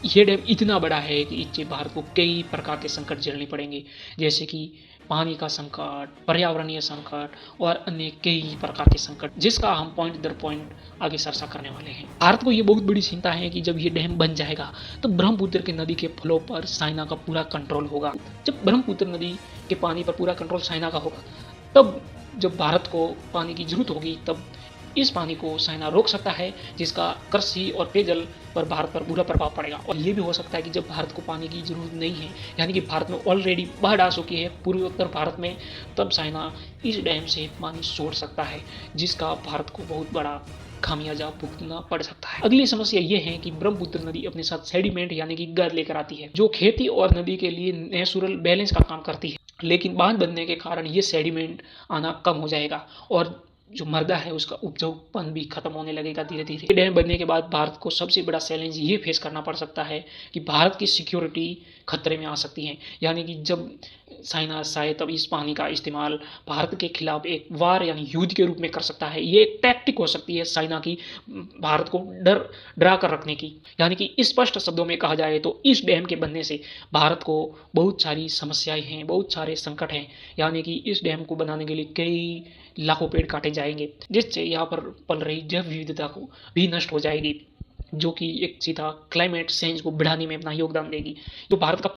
ये डैम इतना बड़ा है कि इससे भारत को कई प्रकार के संकट झेलने पड़ेंगे, जैसे कि पानी का संकट, पर्यावरणीय संकट और अन्य कई प्रकार के संकट, जिसका हम पॉइंट दर पॉइंट आगे चर्चा करने वाले हैं। भारत को ये बहुत बड़ी चिंता है कि जब ये डैम बन जाएगा तो ब्रह्मपुत्र की नदी के फ्लो पर चाइना का पूरा कंट्रोल होगा। जब ब्रह्मपुत्र नदी के पानी पर पूरा कंट्रोल चाइना का होगा, तब जब भारत को पानी की जरूरत होगी, तब इस पानी को चाइना रोक सकता है, जिसका कृषि और पेयजल पर भारत पर बुरा प्रभाव पड़ेगा। और ये भी हो सकता है कि जब भारत को पानी की जरूरत नहीं है, यानी कि भारत में ऑलरेडी बाढ़ आ चुकी है पूर्वोत्तर भारत में, तब चाइना इस डैम से पानी छोड़ सकता है, जिसका भारत को बहुत बड़ा खामियाजा भुगतना पड़ सकता है। अगली समस्या ये है कि ब्रह्मपुत्र नदी अपने साथ सेडिमेंट यानी कि गर्द लेकर आती है, जो खेती और नदी के लिए नेचुरल बैलेंस का काम करती है। लेकिन बांध बनने के कारण ये सेडिमेंट आना कम हो जाएगा और जो मृदा है उसका उपजाऊपन भी खत्म होने लगेगा धीरे धीरे। डैम बनने के बाद भारत को सबसे बड़ा चैलेंज ये फेस करना पड़ सकता है कि भारत की सिक्योरिटी खतरे में आ सकती है, यानी कि जब चाइना चाहे तब इस पानी का इस्तेमाल भारत के खिलाफ एक वार यानी युद्ध के रूप में कर सकता है। ये एक टैक्टिक हो सकती है चाइना की, भारत को डरा कर रखने की। यानी कि स्पष्ट शब्दों में कहा जाए तो इस डैम के बनने से भारत को बहुत सारी समस्याएं हैं, बहुत सारे संकट हैं, यानी कि इस डैम को बनाने के लिए कई लाखों पेड़ काटे जाएंगे, जिससे यहाँ पर पल रही जैव विविधता को भी नष्ट हो जाएगी, जो कि एक सीधा क्लाइमेट चेंज को बढ़ाने में अपना योगदान देगी। जो भारत का